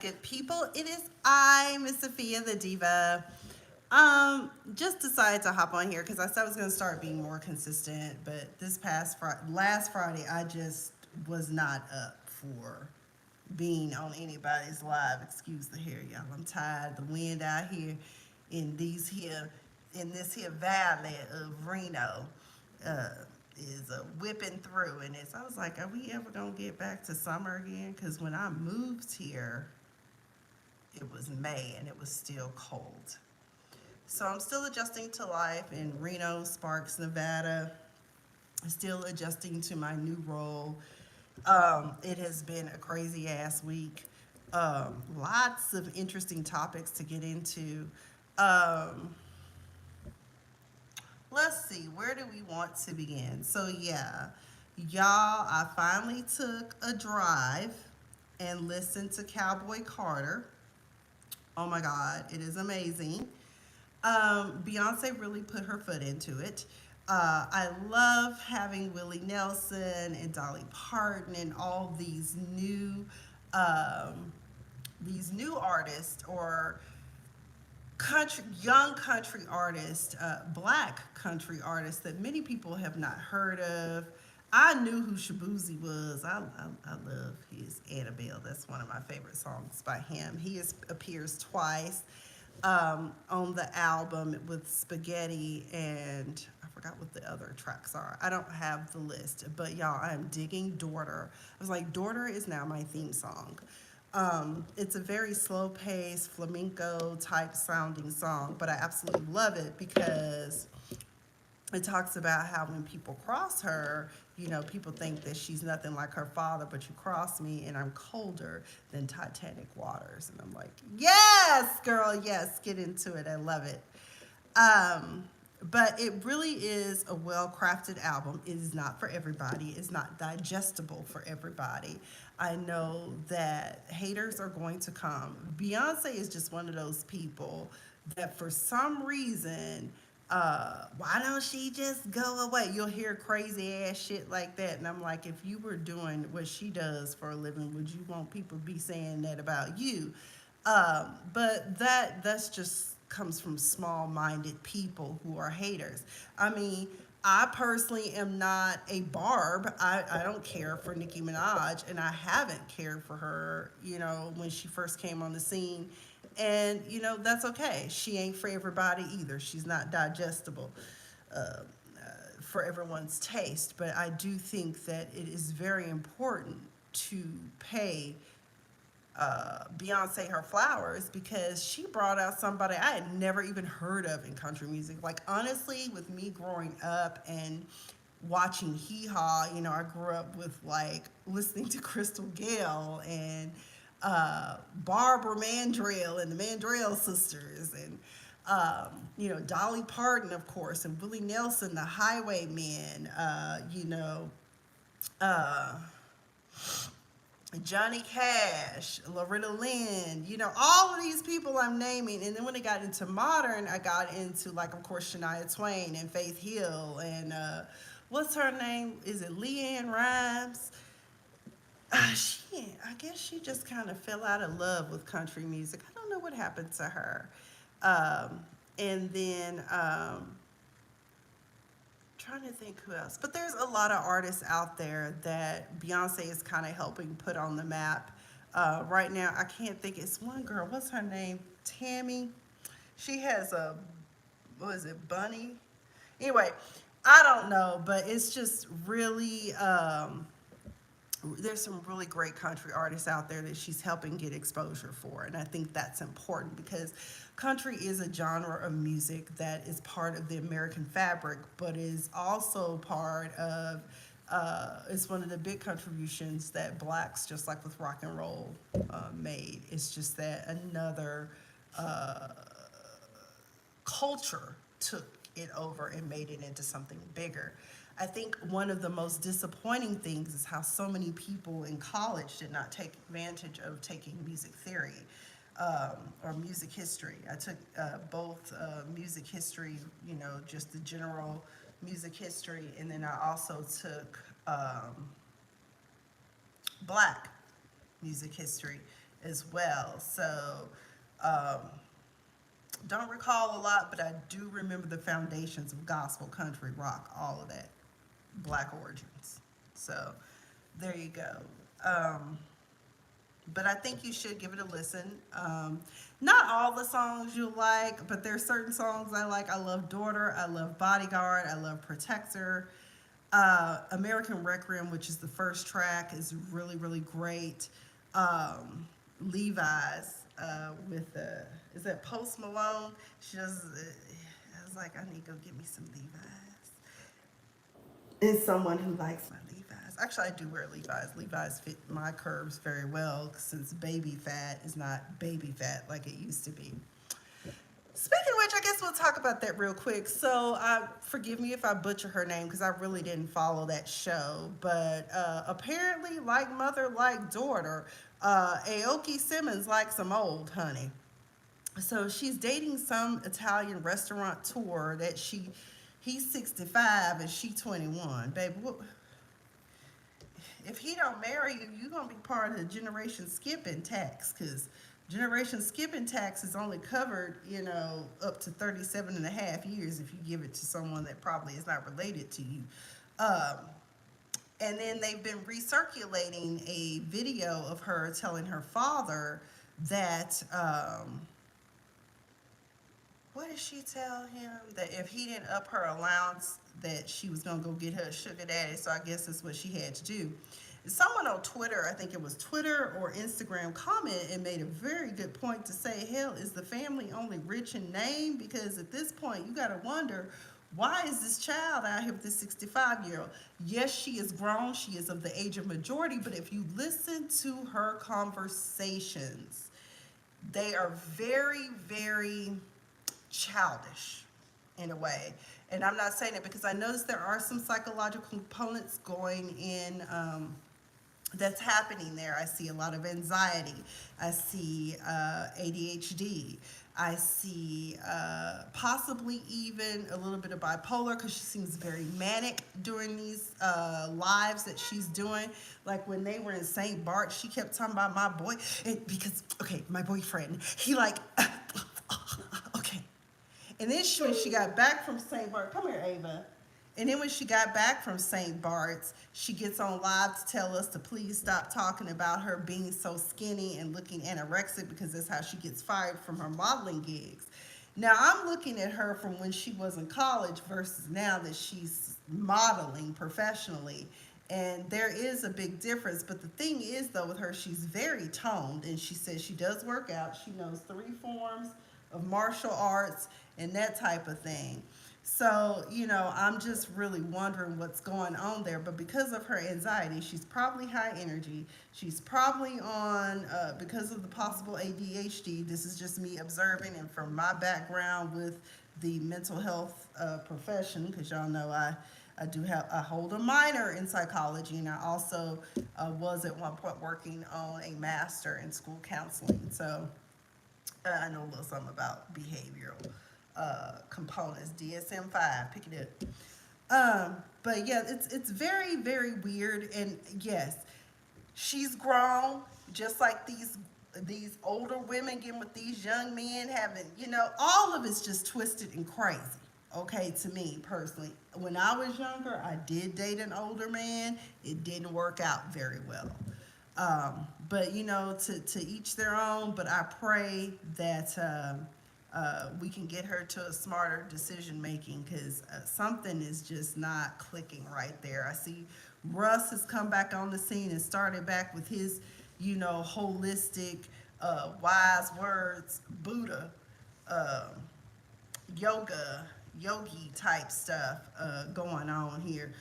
Good people, it is I, Miss Sophia the Diva. Just decided to hop on here because I said I was going to start being more consistent, but last Friday, I just was not up for being on anybody's live. Excuse the hair, y'all. I'm tired. The wind out here in this here valley of Reno uh, is whipping through, and I was like, are we ever gonna get back to summer again? Because when I moved here, it was May and it was still cold. So I'm still adjusting to life in Reno, Sparks, Nevada. Still adjusting to my new role. It has been a crazy ass week. Lots of interesting topics to get into. Um, let's see, where do we want to begin? So, yeah, y'all, I finally took a drive and listened to Cowboy Carter. Oh my God, it is amazing. Beyonce really put her foot into it. I love having Willie Nelson and Dolly Parton and all um, these new artists or young country artists, black country artists that many people have not heard of. I knew who Shabuzi was. I love his Annabelle. That's one of my favorite songs by him. Appears twice on the album with Spaghetti, and I forgot what the other tracks are. I don't have the list, but y'all, I am digging Daughter. I was like, Daughter is now my theme song. It's a very slow paced flamenco type sounding song, but I absolutely love it because it talks about how when people cross her, people think that she's nothing like her father, but you cross me and I'm colder than Titanic waters. And I'm like, yes, girl, yes, get into it. I love it. But it really is a well crafted album. It is not for everybody, it's not digestible for everybody. I know that haters are going to come. Beyonce is just one of those people that for some reason, why don't she just go away? You'll hear crazy ass shit like that. And I'm like, if you were doing what she does for a living, would you want people to be saying that about you? But that's just comes from small-minded people who are haters. I mean, I personally am not a barb. I don't care for Nicki Minaj, and I haven't cared for her, when she first came on the scene. And, that's okay. She ain't for everybody either. She's not digestible for everyone's taste. But I do think that it is very important to pay Beyonce her flowers because she brought out somebody I had never even heard of in country music. Like, honestly, with me growing up and watching Hee Haw, I grew up with like listening to Crystal Gale and Barbara Mandrell and the Mandrell sisters and Dolly Parton, of course, and Willie Nelson, the Highwaymen, uh, Johnny Cash, Loretta Lynn, all of these people I'm naming. And then when it got into modern, I got into, like, of course, Shania Twain and Faith Hill and what's her name? Is it Leanne Rimes? I guess she just kind of fell out of love with country music. I don't know what happened to her. And then trying to think who else. But there's a lot of artists out there that Beyonce is kind of helping put on the map. Right now, I can't think. It's one girl. What's her name? Tammy. She has what is it, Bunny? Anyway, I don't know, but it's just really there's some really great country artists out there that she's helping get exposure for. And I think that's important because country is a genre of music that is part of the American fabric, but is also part of, it's one of the big contributions that blacks, just like with rock and roll, made. It's just that another uh, culture took it over and made it into something bigger. I think one of the most disappointing things is how so many people in college did not take advantage of taking music theory or music history. I took both music history, just the general music history, and then I also took black music history. as well. So, um, don't recall a lot, but I do remember the foundations of gospel, country, rock, all of that, black origins. So, there you go. Um, but I think you should give it a listen. Not all the songs you like, but there's certain songs I like. I love Daughter, I love Bodyguard, I love Protector. American Requiem, which is the first track, is really, really great. Levi's with is that Post Malone? She does. I was like, I need to go get me some Levi's. And someone who likes my Levi's. Actually, I do wear Levi's. Levi's fit my curves very well since baby fat is not baby fat like it used to be. Speaking of which, I guess we'll talk about that real quick. So, forgive me if I butcher her name because I really didn't follow that show. But apparently, like mother, like daughter, Aoki Simmons likes some old honey. So she's dating some Italian restaurateur that he's 65 and she 21. Baby, if he don't marry you, you're gonna be part of the generation skipping tax, because generation skipping tax is only covered, up to 37 and a half years if you give it to someone that probably is not related to you. Um, and then they've been recirculating a video of her telling her father that, what did she tell him? That if he didn't up her allowance, that she was gonna go get her a sugar daddy. So I guess that's what she had to do. Someone on Twitter, I think it was Twitter or Instagram, commented and made a very good point to say, hell, is the family only rich in name? Because at this point, you gotta wonder, why is this child out here with this 65-year-old? Yes, she is grown, she is of the age of majority, but if you listen to her conversations, they are very, very childish in a way. And I'm not saying it because I noticed there are some psychological components going in, that's happening there. I see a lot of anxiety. I see ADHD. I see possibly even a little bit of bipolar, because she seems very manic during these lives that she's doing. Like when they were in St. Bart, she kept talking about my boy, because, okay, my boyfriend, he like, okay. And then when she got back from St. Bart, come here, Ava. And then when she got back from St. Bart's, she gets on live to tell us to please stop talking about her being so skinny and looking anorexic, because that's how she gets fired from her modeling gigs. Now, I'm looking at her from when she was in college versus now that she's modeling professionally. And there is a big difference. But the thing is, though, with her, she's very toned. And she says she does work out. She knows 3 forms of martial arts and that type of thing. So, I'm just really wondering what's going on there. But because of her anxiety, she's probably high energy. She's probably on, because of the possible ADHD, this is just me observing, and from my background with the mental health profession, because y'all know I hold a minor in psychology, and I also was at one point working on a master in school counseling. So I know a little something about behavioral components, DSM-5, pick it up. But yeah, it's very, very weird. And yes, she's grown, just like these older women getting with these young men, having, all of it's just twisted and crazy. Okay, to me personally, when I was younger, I did date an older man. It didn't work out very well. But to each their own. But I pray that we can get her to a smarter decision making, because something is just not clicking right there. I see Russ has come back on the scene and started back with his, holistic, wise words, Buddha, yogi type stuff going on here.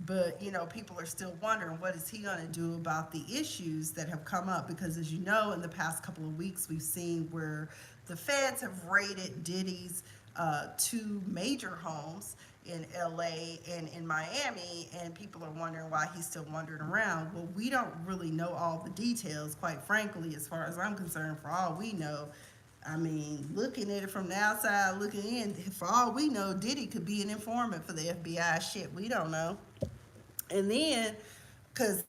But people are still wondering, what is he going to do about the issues that have come up? Because as you know, in the past couple of weeks, we've seen where the feds have raided Diddy's 2 major homes in LA and in Miami, and people are wondering why he's still wandering around. Well, we don't really know all the details, quite frankly, as far as I'm concerned. For all we know, I mean, looking at it from the outside, looking in, for all we know, Diddy could be an informant for the FBI. Shit, we don't know. And then, because